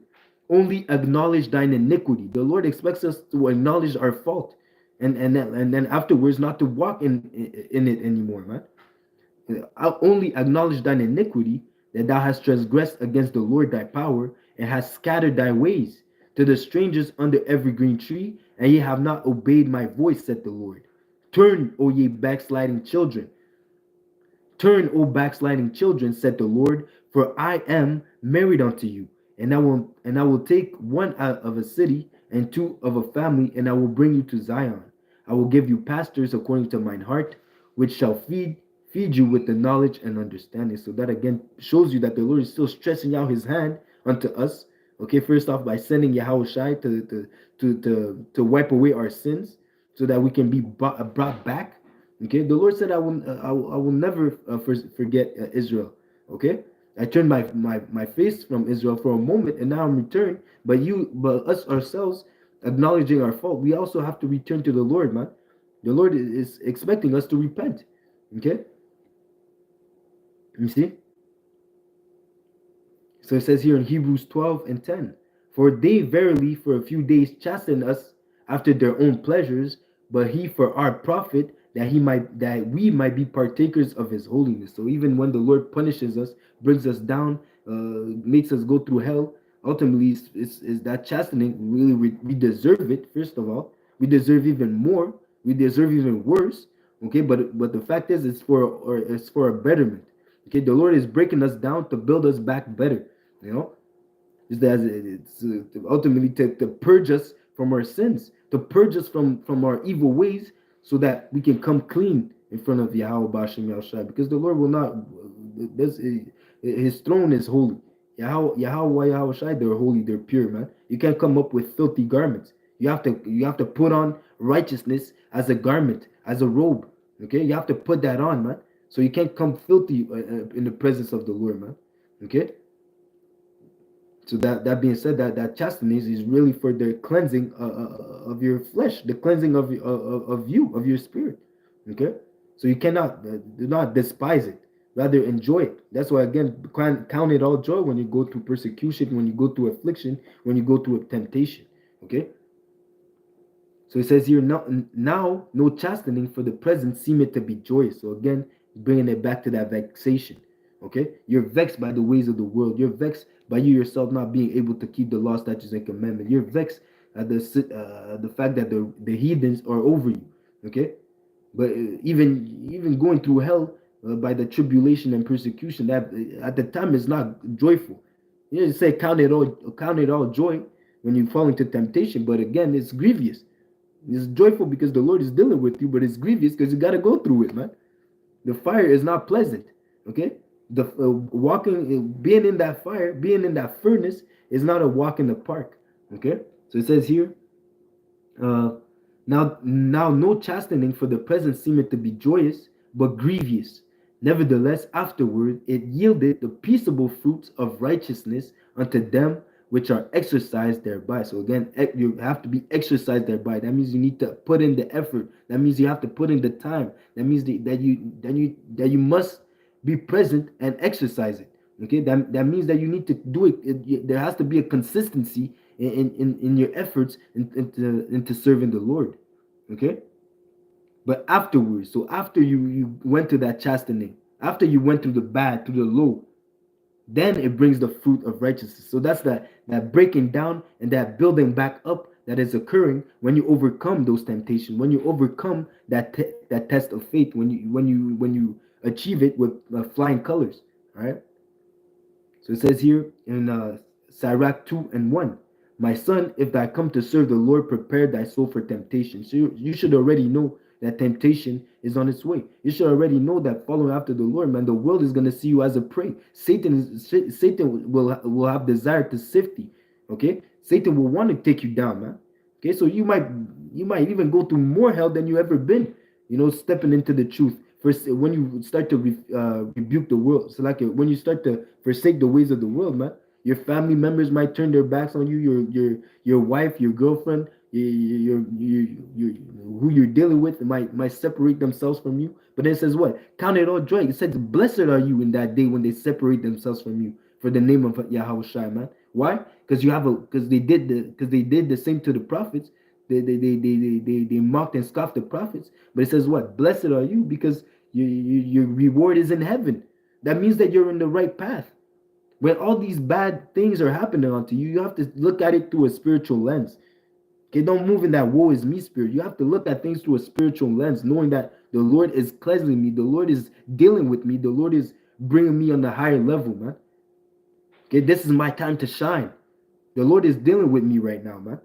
Only acknowledge thine iniquity. The Lord expects us to acknowledge our fault, and then afterwards not to walk in it anymore, man. I'll only acknowledge thine iniquity, that thou hast transgressed against the Lord thy power, and hast scattered thy ways to the strangers under every green tree, and ye have not obeyed my voice, said the Lord. Turn, O ye backsliding children, turn, O backsliding children, said the Lord, for I am married unto you, and I will take one out of a city and two of a family, and I will bring you to Zion. I will give you pastors according to mine heart, which shall feed you with the knowledge and understanding. So that again shows you that the Lord is still stretching out his hand unto us. Okay, first off by sending Yahweh Shai to wipe away our sins so that we can be brought back. Okay, the Lord said, I will never forget Israel. Okay, I turned my face from Israel for a moment, and now I'm returned. But us ourselves, acknowledging our fault, we also have to return to the Lord, man. The Lord is expecting us to repent. Okay, you see. So it says here in Hebrews 12 and 10, for they verily for a few days chasten us after their own pleasures, but he for our profit, that we might be partakers of his holiness. So even when the Lord punishes us, brings us down, makes us go through hell, ultimately is that chastening. Really, we deserve it. First of all, we deserve even more. We deserve even worse. Okay, but the fact is, it's for a betterment. Okay, the Lord is breaking us down to build us back better. You know, is that it's ultimately to purge us from our sins, to purge us from our evil ways, so that we can come clean in front of Yahweh Bashem Yahushai. Because the Lord will not. This His throne is holy. Yahweh Yahushai, they're holy, they're pure, man. You can't come up with filthy garments. You have to put on righteousness as a garment, as a robe. Okay, you have to put that on, man. So you can't come filthy in the presence of the Lord, man. Okay. So that being said, that chastenance is really for the cleansing of your flesh, the cleansing of your spirit. Okay, so you cannot do not despise it, rather enjoy it. That's why again, count it all joy when you go through persecution, when you go through affliction, when you go through a temptation. Okay, so it says here, now no chastening for the present seemeth to be joyous. So again, bringing it back to that vexation. Okay, you're vexed by the ways of the world. You're vexed by you yourself not being able to keep the law, statutes, and commandments. You're vexed at the fact that the heathens are over you. Okay, but even going through hell by the tribulation and persecution, that at the time is not joyful. You know, say count it all joy when you fall into temptation, but again, it's grievous. It's joyful because the Lord is dealing with you, but it's grievous because you got to go through it, man. The fire is not pleasant. Okay, the being in that fire, being in that furnace is not a walk in the park. Okay, so it says here, uh, now no chastening for the present seemeth to be joyous, but grievous. Nevertheless, afterward it yielded the peaceable fruits of righteousness unto them which are exercised thereby. So again, you have to be exercised thereby. That means you need to put in the effort. That means you have to put in the time. That means that you must be present and exercise it. Okay, that means that you need to do it. There has to be a consistency in your efforts into serving the Lord. Okay, but afterwards, so after you went to that chastening, after you went through the bad, through the low, then it brings the fruit of righteousness. So that's that breaking down and that building back up that is occurring when you overcome those temptations, when you overcome that test of faith, when you achieve it with flying colors. All right. So it says here in Sirach 2 and 1, my son, if thou come to serve the Lord, prepare thy soul for temptation. So you should already know that temptation is on its way. You should already know that following after the Lord, man, the world is going to see you as a prey. Satan will have desire to sift you. Okay, Satan will want to take you down, man. Okay, so you might even go through more hell than you ever been. Stepping into the truth. First, when you start to rebuke the world, so like when you start to forsake the ways of the world, man, your family members might turn their backs on you. Your wife, your girlfriend, your who you're dealing with might separate themselves from you. But then it says what? Count it all joy. It says, "Blessed are you in that day when they separate themselves from you for the name of Yahweh Shai, man." Why? Because they did the same to the prophets. They mocked and scoffed the prophets. But it says what? Blessed are you because your reward is in heaven. That means that you're in the right path. When all these bad things are happening onto you, you have to look at it through a spiritual lens. Okay, don't move in that woe is me spirit. You have to look at things through a spiritual lens, knowing that the Lord is cleansing me, the Lord is dealing with me, the Lord is bringing me on a higher level, man. Okay, this is my time to shine. The Lord is dealing with me right now, man.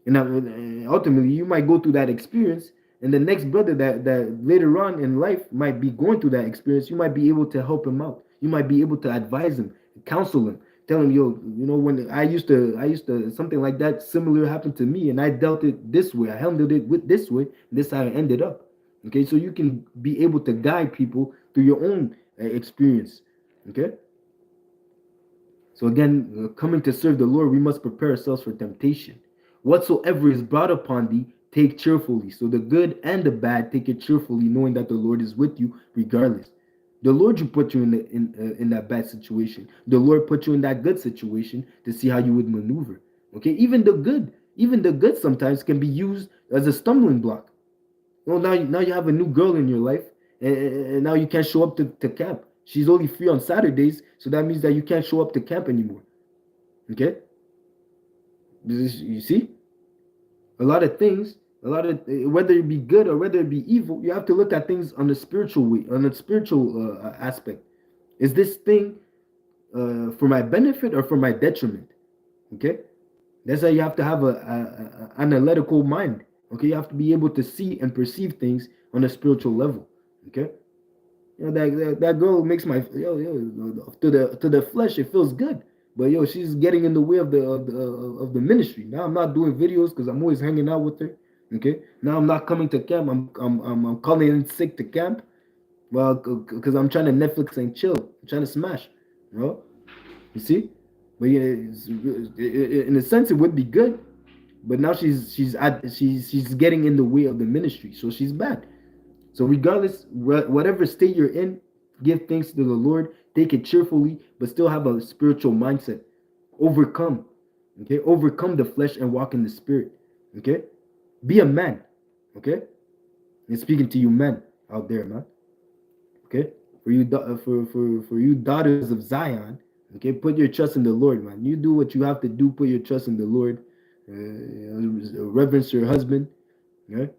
And ultimately, you might go through that experience, and the next brother that later on in life might be going through that experience, you might be able to help him out. You might be able to advise him, counsel him, tell him, yo, when I used to something like that similar happened to me, and I dealt it this way, I handled it with this way, and this is how I ended up. Okay, so you can be able to guide people through your own experience. Okay. So again, coming to serve the Lord, we must prepare ourselves for temptation. Whatsoever is brought upon thee, take cheerfully. So the good and the bad, take it cheerfully, knowing that the Lord is with you regardless. The Lord you put you in that bad situation. The Lord put you in that good situation to see how you would maneuver. Okay, even the good sometimes can be used as a stumbling block. Well, now you have a new girl in your life, and now you can't show up to camp. She's only free on Saturdays, so that means that you can't show up to camp anymore. Okay, you see, a lot of things, a lot of whether it be good or whether it be evil, you have to look at things on a spiritual way, on a spiritual aspect. Is this thing for my benefit or for my detriment? Okay, that's why you have to have a analytical mind. Okay, you have to be able to see and perceive things on a spiritual level. Okay, that girl makes my to the flesh it feels good, but she's getting in the way of the ministry. Now I'm not doing videos because I'm always hanging out with her. Okay, now I'm not coming to camp. I'm calling in sick to camp. Well, because I'm trying to Netflix and chill. I'm trying to smash. You know, you see, but yeah, in a sense it would be good, but now she's getting in the way of the ministry, so she's bad. So regardless, whatever state you're in, give thanks to the Lord. Take it cheerfully, but still have a spiritual mindset. Overcome, okay? Overcome the flesh and walk in the spirit, okay? Be a man, okay? And speaking to you men out there, man, okay? For you daughters of Zion, okay? Put your trust in the Lord, man. You do what you have to do. Put your trust in the Lord. Reverence your husband, okay?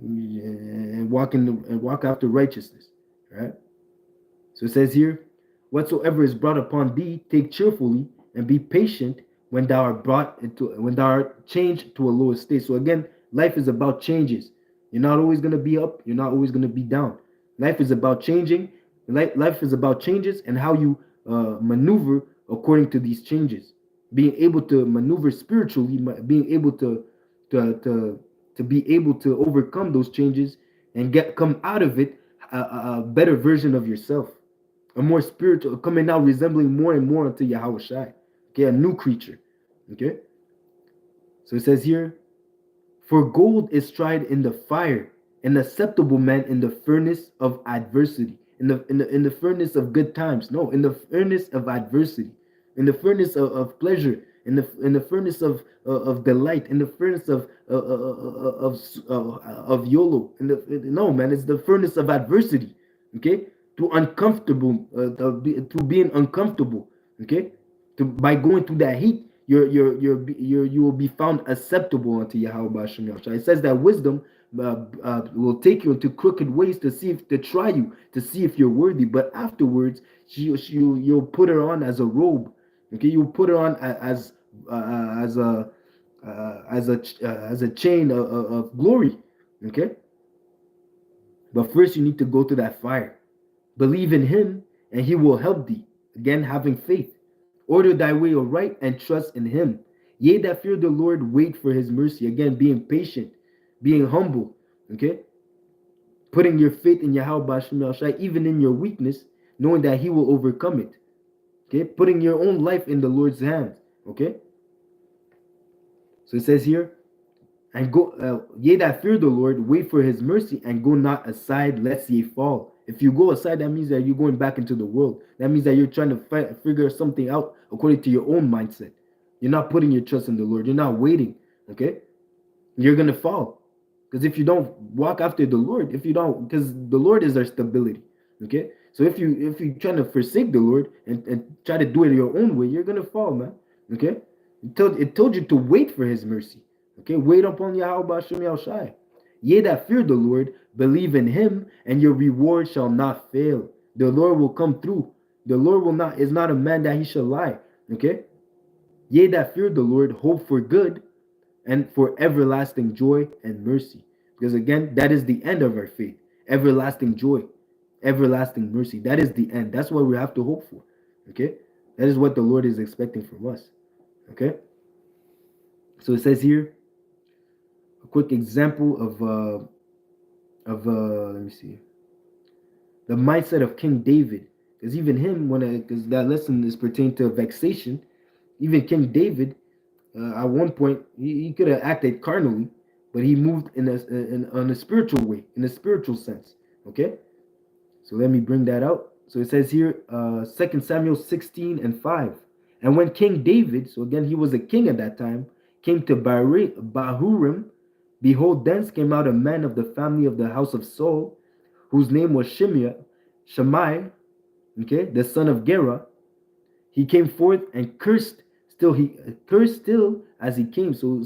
And walk after righteousness, right? So it says here, whatsoever is brought upon thee, take cheerfully and be patient when thou art changed to a lower state. So again, life is about changes. You're not always gonna be up. You're not always gonna be down. Life is about changing. Life is about changes and how you maneuver according to these changes. Being able to maneuver spiritually, being able to to be able to overcome those changes and come out of it a better version of yourself, a more spiritual, coming out resembling more and more unto Yahweh Shai. Okay, a new creature. Okay, so it says here, for gold is tried in the fire, an acceptable man in the furnace of adversity, in the furnace of good times. No, in the furnace of adversity, in the furnace of pleasure, in the furnace of delight, in the furnace of YOLO. No, man, it's the furnace of adversity. Okay, to uncomfortable, to being uncomfortable. Okay, by going through that heat, you will be found acceptable unto Yahweh Bashem Yahushua. It says that wisdom will take you into crooked ways to try you to see if you're worthy. But afterwards, you'll put her on as a robe. Okay, you'll put her on as a as a chain of glory. Okay, but first you need to go through that fire. Believe in Him, and He will help thee. Again, having faith. Order thy way aright and trust in Him. Ye that fear the Lord, wait for His mercy. Again, being patient, being humble. Okay, putting your faith in Yahweh Bashem Yahushua, even in your weakness, knowing that He will overcome it. Okay, putting your own life in the Lord's hands. Okay, so it says here, and go, ye that fear the Lord, wait for His mercy, and go not aside lest ye fall. If you go aside, that means that you're going back into the world. That means that you're trying to figure something out according to your own mindset. You're not putting your trust in the Lord. You're not waiting. Okay, you're gonna fall. Because if you don't walk after the Lord, if you don't, because the Lord is our stability. Okay, so if you trying to forsake the Lord and try to do it your own way, you're gonna fall, man. Okay, it told you to wait for His mercy. Okay, wait upon Yahweh Hashem Yahushai. Ye that fear the Lord, believe in Him, and your reward shall not fail. The Lord will come through. The Lord will not is not a man that He shall lie. Okay, ye that fear the Lord, hope for good and for everlasting joy and mercy. Because again, that is the end of our faith. Everlasting joy, everlasting mercy. That is the end. That's what we have to hope for. Okay? That is what the Lord is expecting from us. Okay? So it says here, a quick example of let me see, the mindset of King David. Because even him, because that lesson is pertaining to vexation, even King David, at one point he could have acted carnally, but he moved on a spiritual way, in a spiritual sense. Okay, so let me bring that out. So it says here, 2 Samuel 16:5. And when King David, so again he was a king at that time, came to Bahurim, behold, thence came out a man of the family of the house of Saul, whose name was Shammai, okay, the son of Gera. He came forth and cursed still as he came. So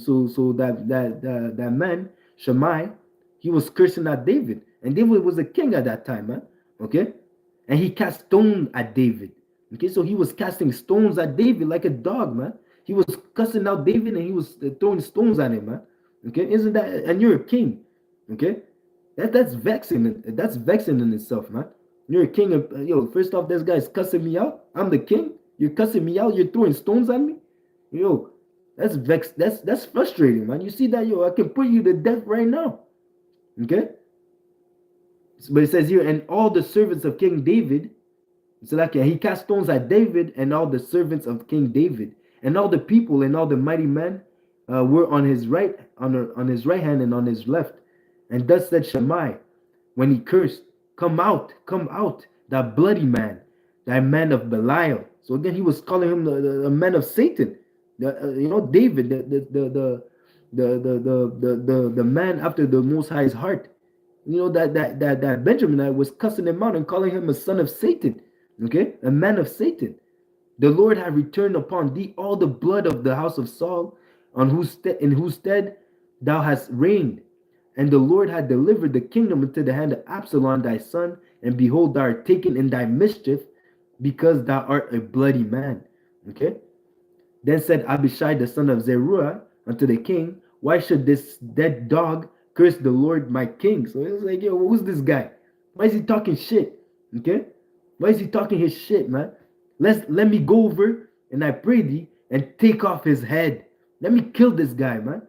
that man Shammai, he was cursing at David, and David was a king at that time, man. Okay, and he cast stones at David. Okay, so he was casting stones at David like a dog, man. He was cussing out David and he was throwing stones at him, man. Okay, isn't that? And you're a king. Okay, that's vexing. That's vexing in itself, man. You're a king. First off, this guy's cussing me out. I'm the king. You're cussing me out. You're throwing stones at me. Yo, that's That's frustrating, man. You see that, I can put you to death right now. Okay. But it says here, and all the servants of King David. So like he cast stones at David and all the servants of King David, and all the people and all the mighty men were on his right hand and on his left. And thus said Shammai, when he cursed, come out, that bloody man, that man of Belial. So again, he was calling him the man of Satan. David, the man after the Most High's heart. That Benjaminite was cussing him out and calling him a son of Satan. Okay, a man of Satan. The Lord had returned upon thee all the blood of the house of Saul, in whose stead thou hast reigned. And the Lord had delivered the kingdom into the hand of Absalom thy son, and behold, thou art taken in thy mischief, because thou art a bloody man. Okay. Then said Abishai the son of Zeruiah unto the king, why should this dead dog curse the Lord my king? So it's like, who's this guy? Why is he talking shit? Okay. Why is he talking his shit, man? Let me go over and I pray thee and take off his head. Let me kill this guy, man.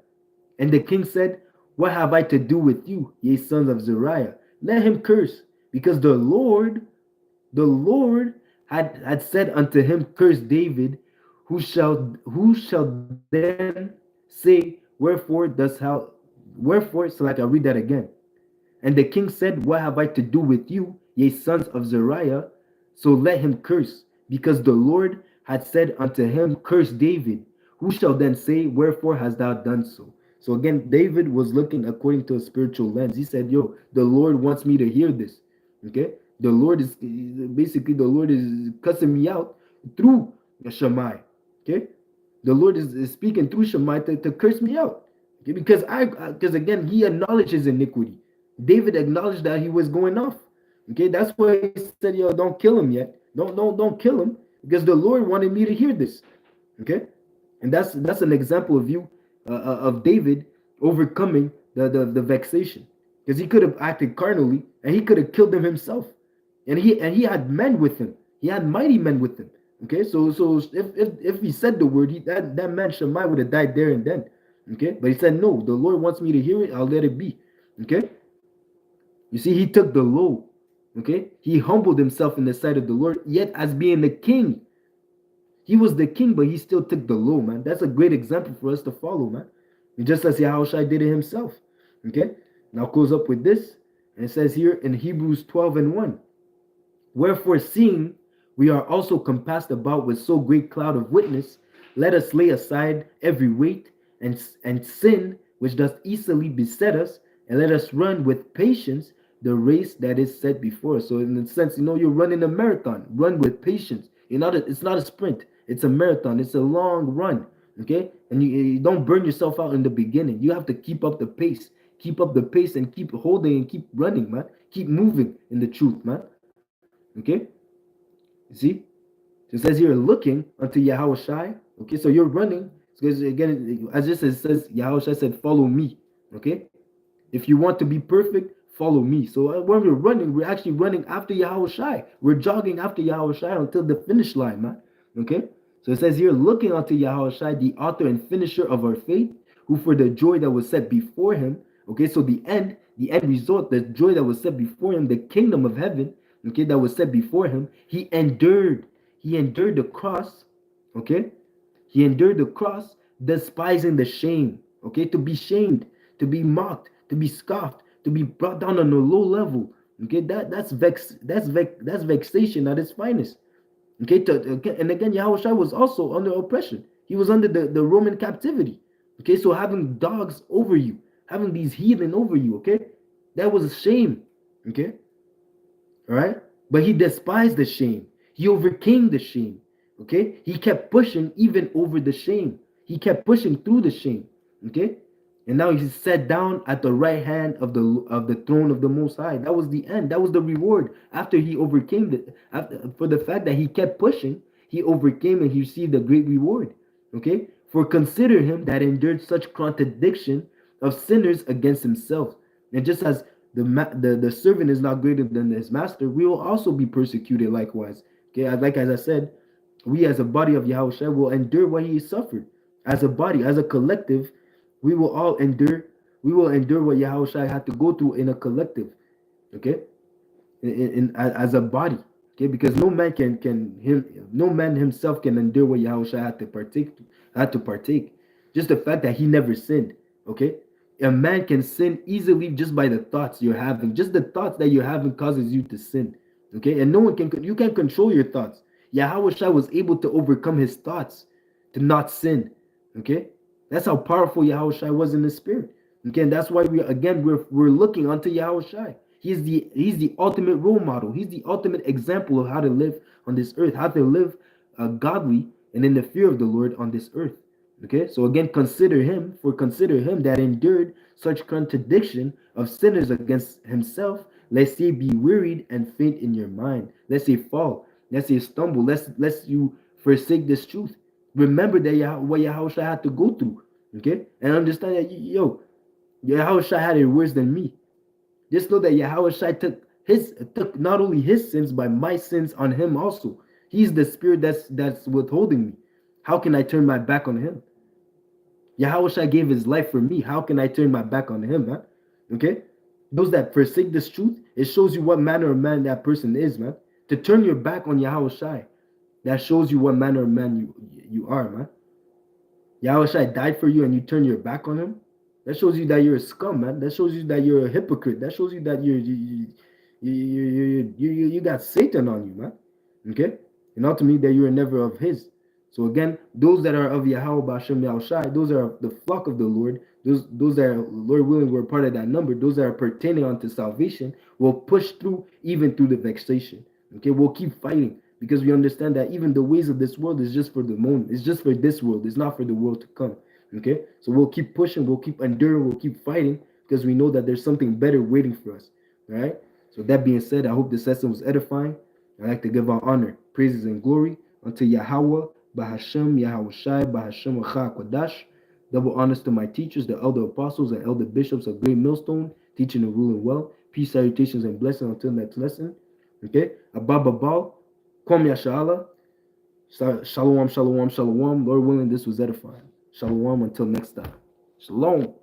And the king said, what have I to do with you, ye sons of Zeruiah? Let him curse, because the Lord had said unto him, curse David. Who shall then say, wherefore? So like I read that again. And the king said, what have I to do with you, ye sons of Zeruiah? So let him curse, because the Lord had said unto him, curse David. Who shall then say, wherefore hast thou done so? So again, David was looking according to a spiritual lens. He said, the Lord wants me to hear this. Okay? The Lord is cussing me out through Shammai. Okay? The Lord is speaking through Shammai to curse me out. Okay? Because again, he acknowledged his iniquity. David acknowledged that he was going off. Okay, that's why he said, don't kill him yet. Don't kill him, because the Lord wanted me to hear this. Okay, and that's an example of David overcoming the vexation, because he could have acted carnally and he could have killed him himself, and he had men with him. He had mighty men with him. Okay, so if he said the word, that man Shammai would have died there and then. Okay, but he said, no, the Lord wants me to hear it. I'll let it be. Okay, you see, he took the low. Okay, he humbled himself in the sight of the Lord, yet as being the king. He was the king, but he still took the low, man. That's a great example for us to follow, man. And just as Yahushua did it himself. Okay, now close up with this, and it says here in Hebrews 12:1. Wherefore, seeing we are also compassed about with so great cloud of witness, let us lay aside every weight and sin which doth easily beset us, and let us run with patience the race that is set before us. So, in a sense, you're running a marathon. Run with patience. It's not a sprint. It's a marathon. It's a long run. Okay, and you don't burn yourself out in the beginning. You have to keep up the pace. Keep up the pace and keep holding and keep running, man. Keep moving in the truth, man. Okay, you see, so it says here looking unto Yahweh Shai. Okay, so you're running because again, as just it says, Yahweh Shai said, "Follow me." Okay, if you want to be perfect, follow me. So when we're running, we're actually running after Yahweh Shai. We're jogging after Yahweh Shai until the finish line, man. Okay, so it says here, looking unto Yahweh Shai, the author and finisher of our faith, who for the joy that was set before him. Okay, so the end result, the joy that was set before him, the kingdom of heaven, okay, that was set before him, he endured the cross, okay, he endured the cross, despising the shame, okay, to be shamed, to be mocked, to be scoffed, to be brought down on a low level, okay, that's vexation at its finest. Okay, and again, Yahushua was also under oppression. He was under the Roman captivity. Okay, so having dogs over you, having these heathen over you, okay, that was a shame. Okay, all right, but he despised the shame. He overcame the shame. Okay, he kept pushing even over the shame. He kept pushing through the shame. Okay, and now he's sat down at the right hand of the throne of the Most High. That was the end. That was the reward after he overcame it. After, for the fact that he kept pushing, he overcame and he received a great reward. Okay, for consider him that endured such contradiction of sinners against himself. And just as the servant is not greater than his master, we will also be persecuted likewise. Okay, like as I said, we as a body of Yahushua will endure what he suffered. As a body, as a collective, we will all endure. We will endure what Yahushua had to go through in a collective. Okay, as a body. Okay, because no man himself can endure what Yahushua had to partake. Just the fact that he never sinned. Okay, a man can sin easily just by the thoughts you're having. Just the thoughts that you're having causes you to sin. Okay, and no one can. You can't control your thoughts. Yahushua was able to overcome his thoughts to not sin. Okay, that's how powerful Yahushua was in the spirit. Okay, and that's why we're looking unto Yahushua. He's the ultimate role model. He's the ultimate example of how to live on this earth, how to live godly and in the fear of the Lord on this earth. Okay, so again, consider him that endured such contradiction of sinners against himself, lest ye be wearied and faint in your mind, lest ye fall, lest ye stumble, lest you forsake this truth. Remember that what Yahushua had to go through. Okay, and understand that Yahushua had it worse than me. Just know that Yahushua took not only his sins, but my sins on him also. He's the spirit that's withholding me. How can I turn my back on him? Yahushua gave his life for me. How can I turn my back on him, man? Okay? Those that forsake this truth, it shows you what manner of man that person is, man. To turn your back on Yahushua, that shows you what manner of man you are, man. Yahushua died for you and you turn your back on him. That shows you that you're a scum, man. That shows you that you're a hypocrite. That shows you that you got Satan on you, man. Okay? And ultimately that you are never of his. So again, those that are of Yahweh Bashem Yahushai, those are the flock of the Lord, those that are, Lord willing, were part of that number, those that are pertaining unto salvation, will push through even through the vexation. Okay, we'll keep fighting because we understand that even the ways of this world is just for the moment. It's just for this world. It's not for the world to come. Okay, so we'll keep pushing, we'll keep enduring, we'll keep fighting because we know that there's something better waiting for us. All right. So that being said, I hope this lesson was edifying. I'd like to give our honor, praises, and glory unto Yahweh, Bahashem, Yahweh Shai, Bahashem, Wacha Kodash. Double honors to my teachers, the elder apostles and elder bishops of Great Millstone, teaching and ruling well. Peace, salutations, and blessing until next lesson. Okay. Abba Kwam Yashala. Shalom, shalom, shalom. Lord willing, this was edifying. Shalom until next time. Shalom.